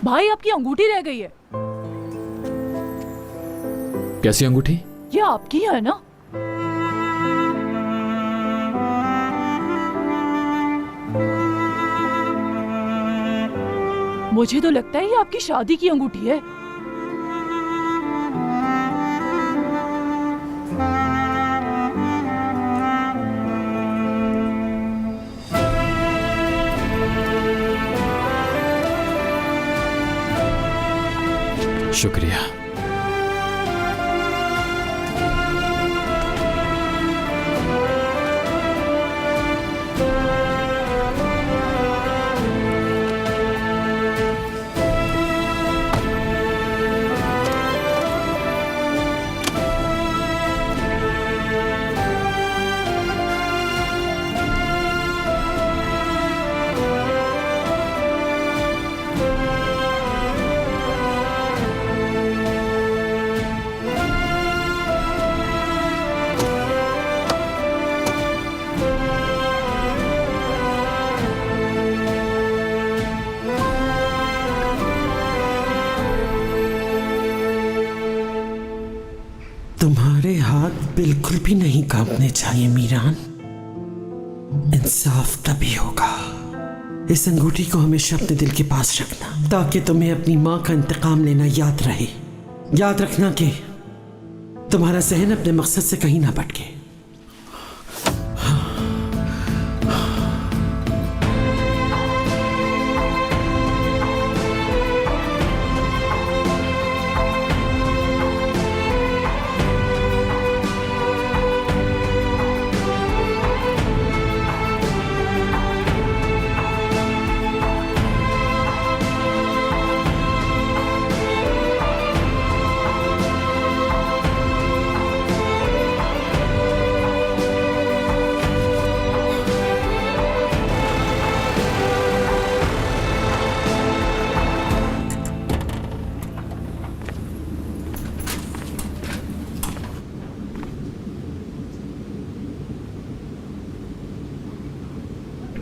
भाई आपकी अंगूठी रह गई है। कैसी अंगूठी? ये आपकी है ना? मुझे तो लगता है ये आपकी शादी की अंगूठी है। शुक्रिया। तुम्हारे हाथ बिल्कुल भी नहीं कांपने चाहिए मीरान। इंसाफ तभी होगा। इस अंगूठी को हमेशा अपने दिल के पास रखना ताकि तुम्हें अपनी माँ का इंतकाम लेना याद रहे। याद रखना कि तुम्हारा जहन अपने मकसद से कहीं ना भटके।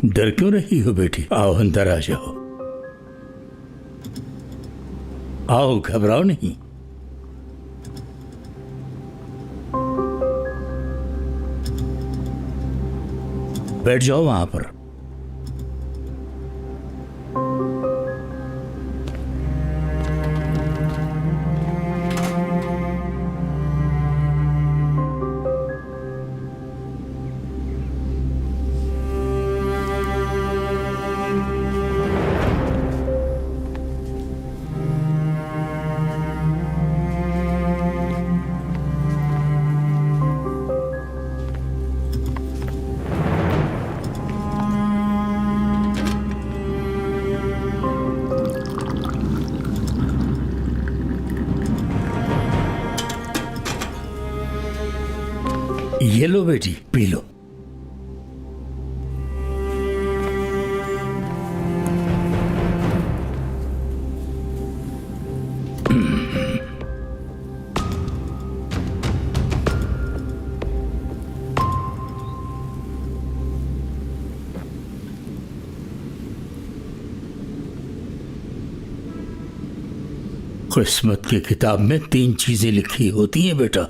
डर क्यों रही हो बेटी? आओ अंदर आ जाओ। आओ, घबराओ नहीं। बैठ जाओ वहां पर। ये लो बेटी, पी लो। किस्मत की किताब में 3 चीजें लिखी होती हैं बेटा।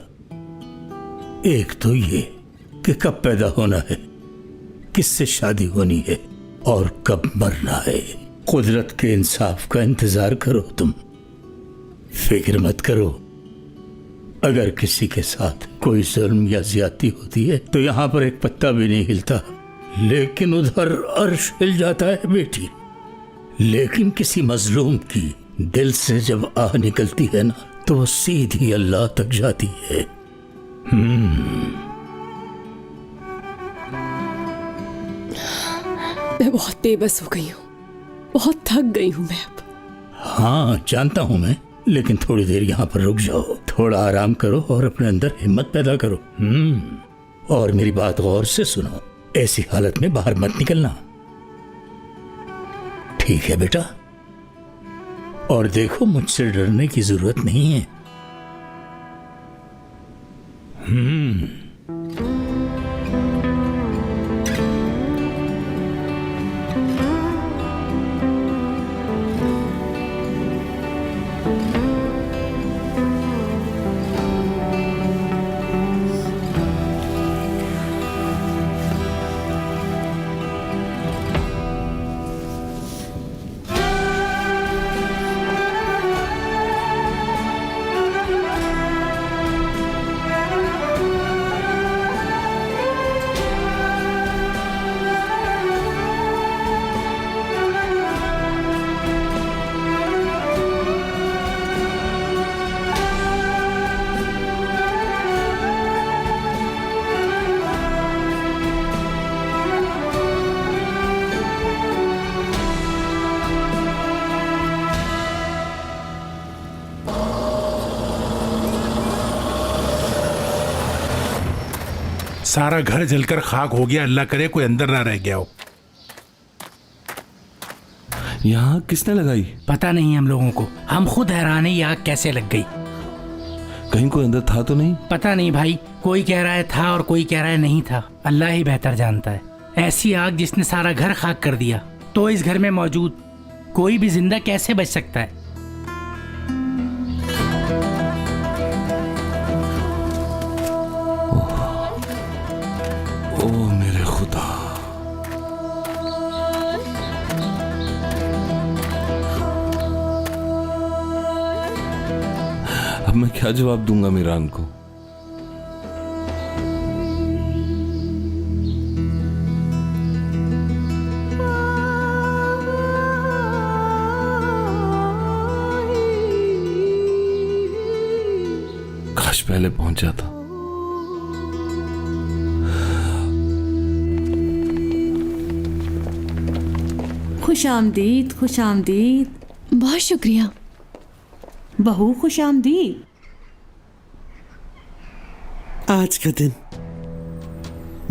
एक तो ये कि कब पैदा होना है, किससे शादी होनी है और कब मरना है। कुदरत के इंसाफ का इंतजार करो तुम, फिक्र मत करो। अगर किसी के साथ कोई जुल्म या ज्यादती होती है तो यहां पर एक पत्ता भी नहीं हिलता, लेकिन उधर अर्श हिल जाता है बेटी। लेकिन किसी मजलूम की दिल से जब आह निकलती है ना, तो वो सीधी अल्लाह तक जाती है। मैं बहुत बेबस हो गई हूँ, बहुत थक गई हूँ मैं अब। हाँ जानता हूं मैं, लेकिन थोड़ी देर यहाँ पर रुक जाओ, थोड़ा आराम करो और अपने अंदर हिम्मत पैदा करो। और मेरी बात गौर से सुनो, ऐसी हालत में बाहर मत निकलना, ठीक है बेटा? और देखो, मुझसे डरने की जरूरत नहीं है। सारा घर जलकर खाक हो गया। अल्लाह करे कोई अंदर ना रह गया हो। यहाँ किसने लगाई? पता नहीं हम लोगों को। हम खुद हैरान है ये आग कैसे लग गई। कहीं कोई अंदर था तो नहीं? पता नहीं भाई, कोई कह रहा है था और कोई कह रहा है नहीं था। अल्लाह ही बेहतर जानता है। ऐसी आग जिसने सारा घर खाक कर दिया, तो इस घर में मौजूद कोई भी जिंदा कैसे बच सकता है? ओ मेरे खुदा। अब मैं क्या जवाब दूंगा मीरान को? काश पहले पहुंचा था। खुश आमदीद, खुश आमदीद। बहुत शुक्रिया। बहू खुश आमदीद। आज का दिन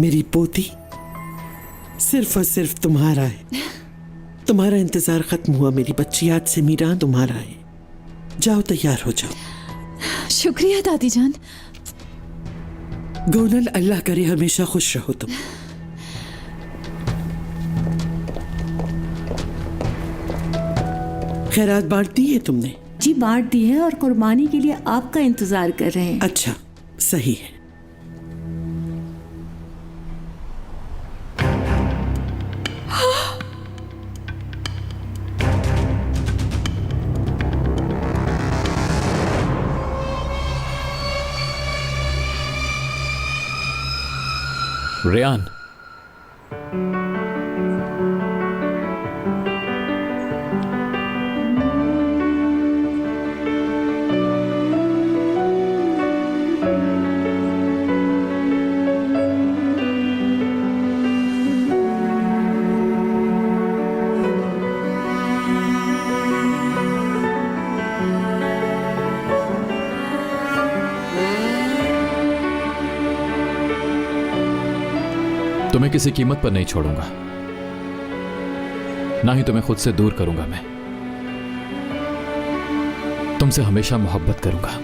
मेरी पोती सिर्फ और सिर्फ तुम्हारा है। तुम्हारा इंतजार खत्म हुआ मेरी बच्ची। आज से मीरान तुम्हारा है। जाओ तैयार हो जाओ। शुक्रिया दादी जान। गोनल, अल्लाह करे हमेशा खुश रहो तुम। खैरात बांट दी है तुमने? जी बांट दी है और कुर्बानी के लिए आपका इंतजार कर रहे हैं। अच्छा, सही है। रेयान, तुम्हें किसी कीमत पर नहीं छोड़ूंगा, ना ही तुम्हें खुद से दूर करूंगा। मैं तुमसे हमेशा मोहब्बत करूंगा।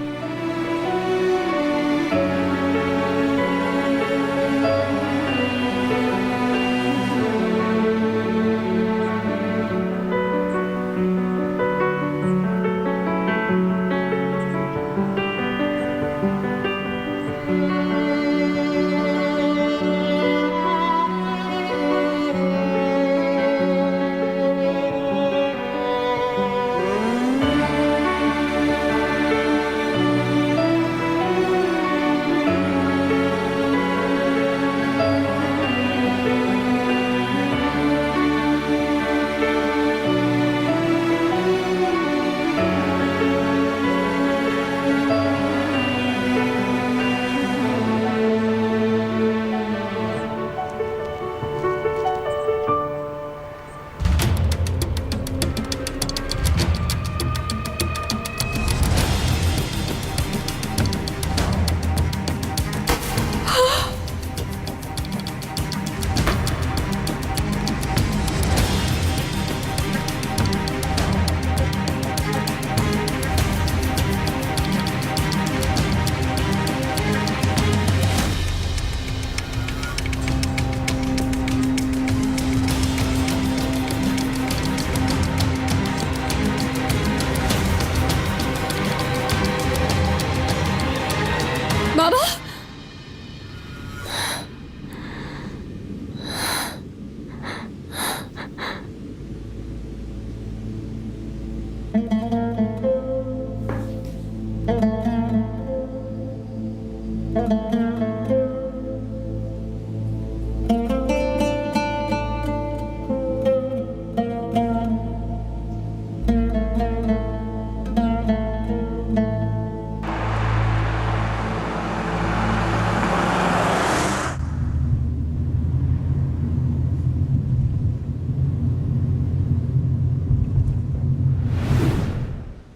बाबा,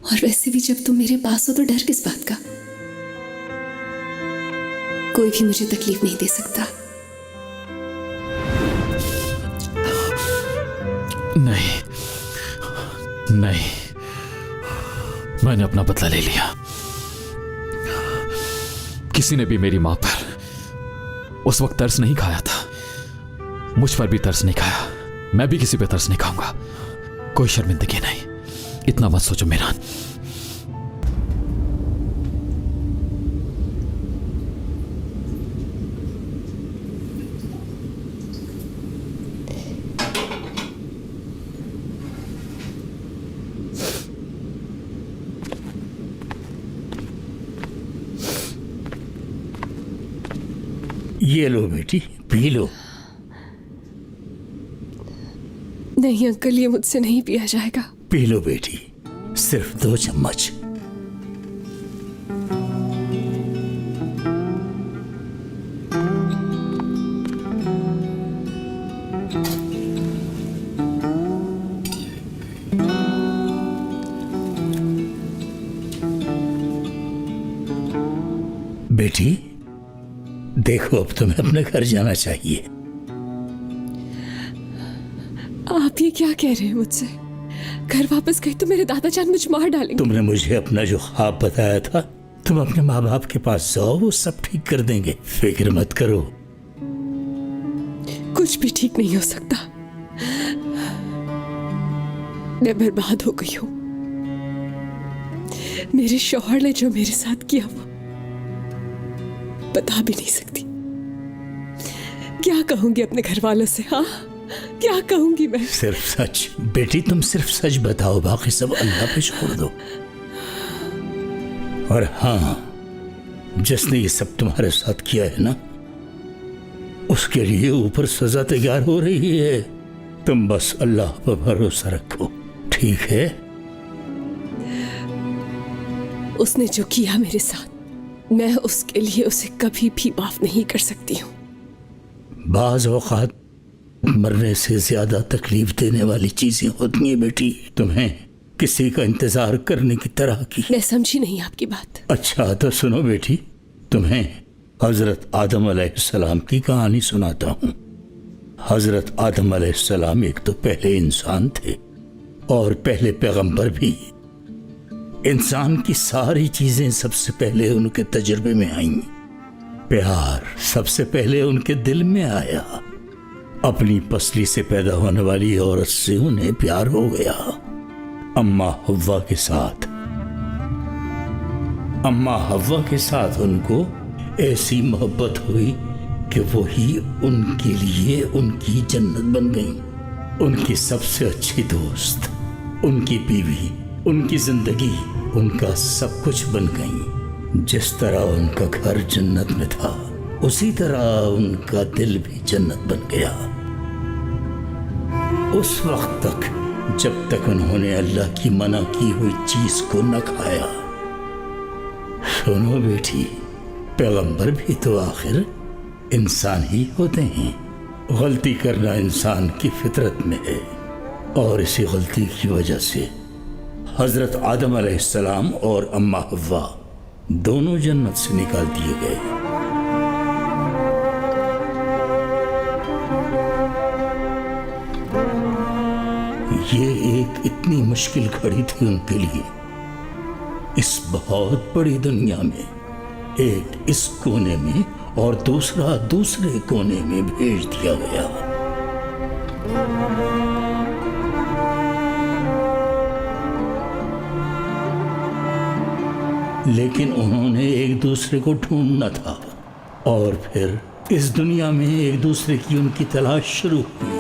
और वैसे भी जब तुम मेरे पास हो तो डर किस बात का? कोई भी मुझे तकलीफ नहीं दे सकता। नहीं नहीं, मैंने अपना बदला ले लिया। किसी ने भी मेरी मां पर उस वक्त तरस नहीं खाया था, मुझ पर भी तरस नहीं खाया, मैं भी किसी पे तरस नहीं खाऊंगा। कोई शर्मिंदगी नहीं, इतना मत सोचो मीरान। ये लो बेटी, पी लो। नहीं अंकल, ये मुझसे नहीं पिया जाएगा। पी लो बेटी, सिर्फ 2 चम्मच। बेटी देखो, अब तुम्हें अपने घर जाना चाहिए। आप ये क्या कह रहे हैं मुझसे? घर वापस गई तो मेरे दादाजान मुझे मार डालेंगे। तुमने मुझे अपना जो ख्वाब बताया था, तुम अपने माँ बाप के पास जाओ, वो सब ठीक कर देंगे, फिक्र मत करो। कुछ भी ठीक नहीं हो सकता। मैं बर्बाद हो गई हूं। मेरे शौहर ने जो मेरे साथ किया वो बता भी नहीं सकती। क्या कहूंगी अपने घर वालों से? हाँ, क्या कहूंगी मैं? सिर्फ सच बेटी, तुम सिर्फ सच बताओ, बाकी सब अल्लाह पे छोड़ दो। और हाँ, जिसने ये सब तुम्हारे साथ किया है ना, उसके लिए ऊपर सजा तैयार हो रही है। तुम बस अल्लाह पर भरोसा रखो, ठीक है? उसने जो किया मेरे साथ, मैं उसके लिए उसे कभी भी माफ नहीं कर सकती हूँ। बाज औकात मरने से ज्यादा तकलीफ देने वाली चीजें होती हैं बेटी, तुम्हें किसी का इंतजार करने की तरह की। मैं समझी नहीं आपकी बात। अच्छा तो सुनो बेटी, तुम्हें हजरत आदम अलैहिस्सलाम की कहानी सुनाता हूँ। हजरत आदम अलैहिस्सलाम एक तो पहले इंसान थे और पहले पैगंबर भी। इंसान की सारी चीजें सबसे पहले उनके तजुर्बे में आईं। प्यार सबसे पहले उनके दिल में आया। अपनी पसली से पैदा होने वाली औरत से उन्हें प्यार हो गया। अम्मा हव्वा के साथ उनको ऐसी मोहब्बत हुई कि वही उनके लिए उनकी जन्नत बन गई। उनकी सबसे अच्छी दोस्त, उनकी बीवी, उनकी जिंदगी, उनका सब कुछ बन गई। जिस तरह उनका घर जन्नत में था, उसी तरह उनका दिल भी जन्नत बन गया। उस वक्त तक जब तक उन्होंने अल्लाह की मना की हुई चीज को न खाया। सुनो बेटी, पैगंबर भी तो आखिर इंसान ही होते हैं। गलती करना इंसान की फितरत में है और इसी गलती की वजह से हजरत आदम अलैहिस्सलाम और अम्मा हव्वा दोनों जन्नत से निकाल दिए गए। ये एक इतनी मुश्किल घड़ी थी उनके लिए। इस बहुत बड़ी दुनिया में एक इस कोने में और दूसरा दूसरे कोने में भेज दिया गया। लेकिन उन्होंने एक दूसरे को ढूंढना था और फिर इस दुनिया में एक दूसरे की उनकी तलाश शुरू हुई।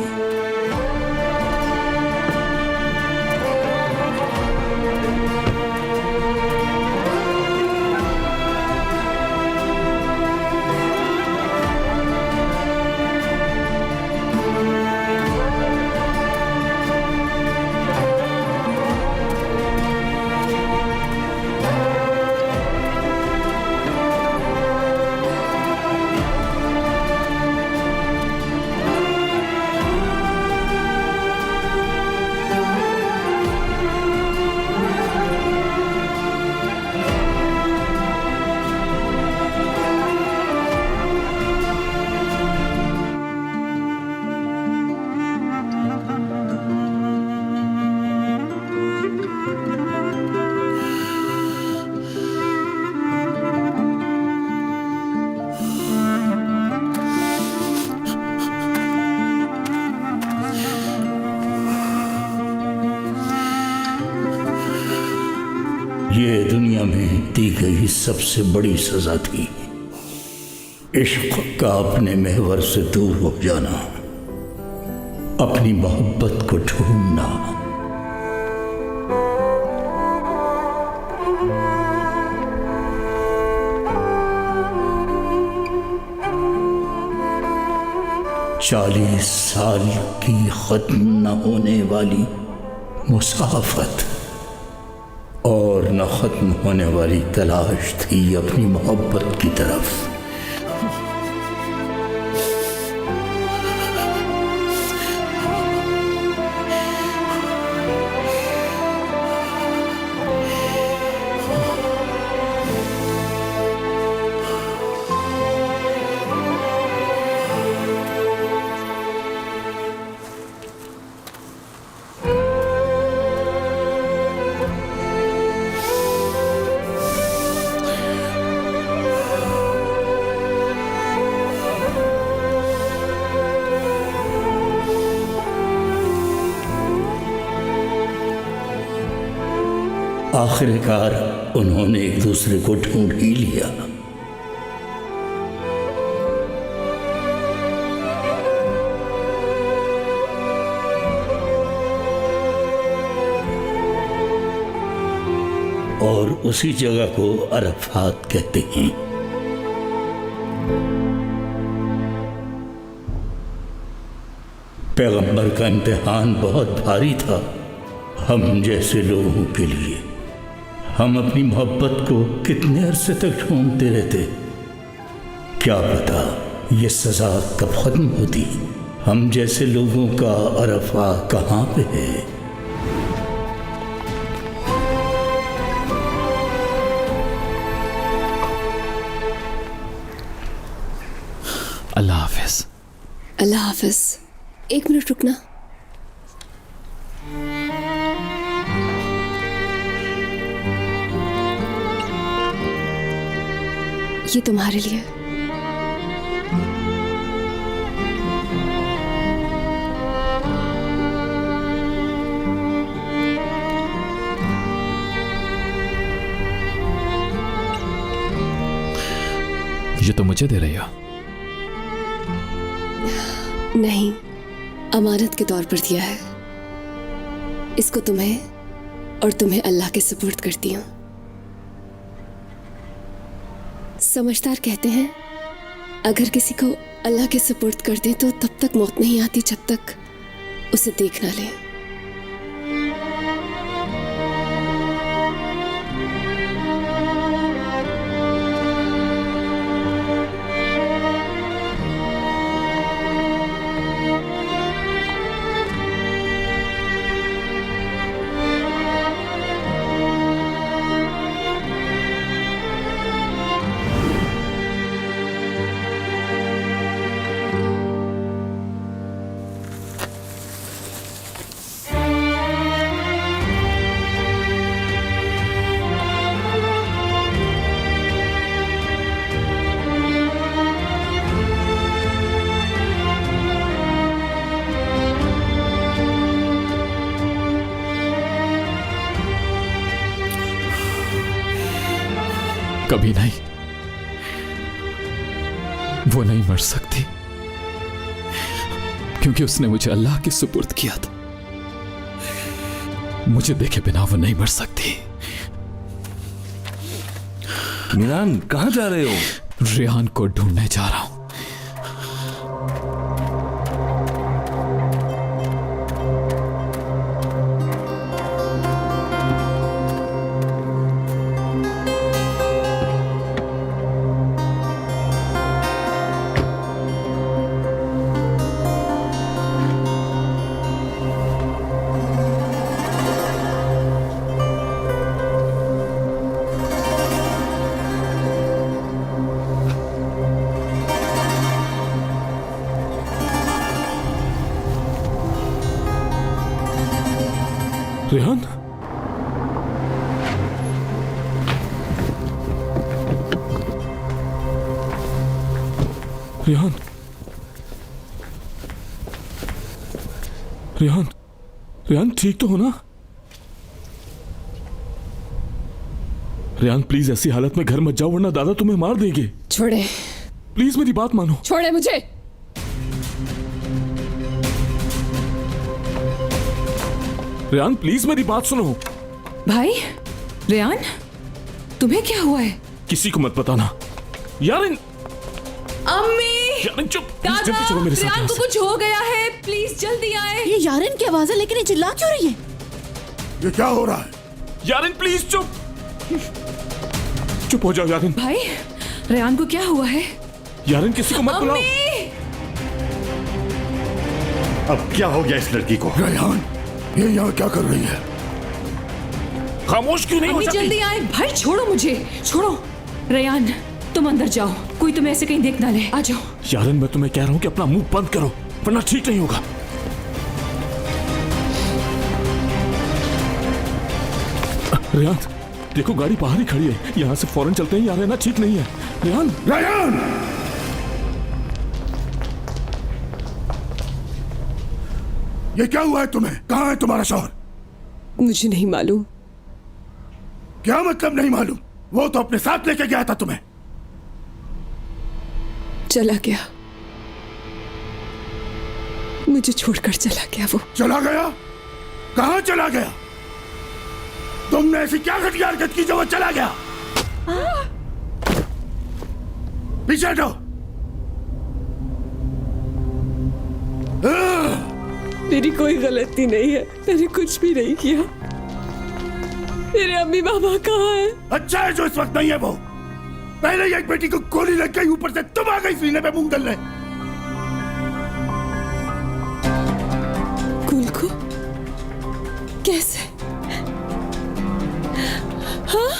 दुनिया में दी गई सबसे बड़ी सजा थी। इश्क का अपने महवर से दूर हो जाना, अपनी मोहब्बत को ढूंढना। चालीस साल की खत्म न होने वाली मुसाफत और न खत्म होने वाली तलाश थी अपनी मोहब्बत की तरफ। आखिरकार उन्होंने एक दूसरे को ढूंढ ही लिया। और उसी जगह को अरफात कहते हैं। पैगंबर का इम्तिहान बहुत भारी था हम जैसे लोगों के लिए। हम अपनी मोहब्बत को कितने अरसे तक ढूंढते रहते, क्या पता ये सजा कब खत्म होती। हम जैसे लोगों का अरफा कहाँ पे है। अल्लाह हाफिज। अल्लाह हाफिज। एक मिनट रुकना। ये तुम्हारे लिए। ये तो मुझे दे रही हो? नहीं, अमानत के तौर पर दिया है। इसको तुम्हें और तुम्हें अल्लाह के सुपुर्द करती हूँ। समझदार कहते हैं अगर किसी को अल्लाह के सुपुर्द कर दें तो तब तक मौत नहीं आती जब तक उसे देख ना लें। कभी नहीं, वो नहीं मर सकती क्योंकि उसने मुझे अल्लाह के सुपुर्द किया था। मुझे देखे बिना वो नहीं मर सकती। मिरान, कहां जा रहे हो? रेहान को ढूंढने जा रहा हूं। रेहान, रेहान, रेहान, रेहान ठीक तो हो ना? रेहान प्लीज ऐसी हालत में घर मत जाओ वरना दादा तुम्हें मार देंगे। छोड़े, प्लीज मेरी बात मानो। छोड़े मुझे। रेहान प्लीज मेरी बात सुनो। भाई रेहान, तुम्हें क्या हुआ है? किसी को मत बताना। यारिन, अम्मी, यारिन चुप। दादा, जल्दी चलो मेरे साथ रेहान यहाँ को से। कुछ हो गया है, प्लीज जल्दी आए। ये यारिन की आवाज है, लेकिन ये चिल्ला क्यों रही है? ये क्या हो रहा है? यारिन प्लीज चुप। चुप हो जाओ यारिन। भाई रेहान को क्या हुआ है? यारिन किसी को मत बुलाओ। अम्मी, अब क्या हो गया इस लड़की को? रेहान, ये यहाँ क्या कर रही है? खामोश क्यों नहीं हो अम्मी जाती? जल्दी आए। भाई छोड़ो मुझे, छोड़ो। रेहान तुम अंदर जाओ, कोई तुम्हें ऐसे कहीं देख ना ले। आ जाओ। यारिन मैं तुम्हें कह रहा हूँ कि अपना मुंह बंद करो वरना ठीक नहीं होगा। रेहान देखो गाड़ी बाहर ही खड़ी है, यहाँ से फौरन चलते हैं। यार है ना ठीक नहीं है। रेहान, रेहान! ये क्या हुआ है तुम्हें? कहाँ है तुम्हारा शौहर? मुझे नहीं मालूम। क्या मतलब नहीं मालूम? वो तो अपने साथ लेके गया था तुम्हें। चला गया, मुझे छोड़कर चला गया वो। चला गया? कहाँ चला गया? तुमने ऐसी क्या घटिया हरकत की जो वो चला गया? पीछे हटो। मेरी कोई गलती नहीं है, मैंने कुछ भी नहीं किया। मेरे अम्मी बाबा कहाँ हैं? अच्छा है जो इस वक्त नहीं है वो। पहले ही एक बेटी को गोली लग गई, ऊपर से तुम आ गई सीने पे मूंग डालने। कुल को कैसे? हाँ,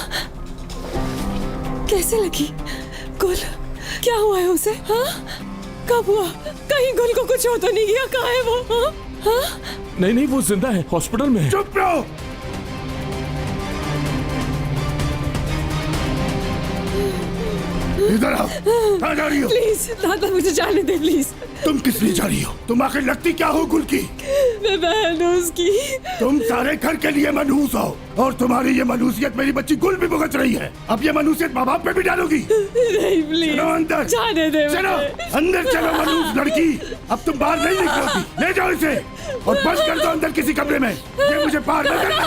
कैसे लगी? गुल क्या हुआ है उसे? हाँ, कब हुआ? कहीं गुल को कुछ हो तो नहीं गया? कहाँ है वो? हाँ? हाँ? नहीं नहीं वो जिंदा है, हॉस्पिटल में है। चुप रहो। इधर आओ। कहाँ जा रही हो? प्लीज दादा मुझे जाने दे प्लीज। तुम किस लिए जा रही हो? तुम आखिर लगती क्या हो गुल की? मैं बहन हूँ उसकी। तुम सारे घर के लिए मनहूस हो और तुम्हारी ये मनहूसियत मेरी बच्ची गुल भी भुगत रही है। अब ये मनहूसियत माँ बाप पे भी डालोगी? नहीं प्लीज। चलो अंदर। जाने दे चलो अंदर चलो मनहूस लड़की। अब तुम बाहर नहीं निकलोगी। ले जाओ इसे और बंद कर दो अंदर किसी कमरे में। ये मुझे बाहर न करना।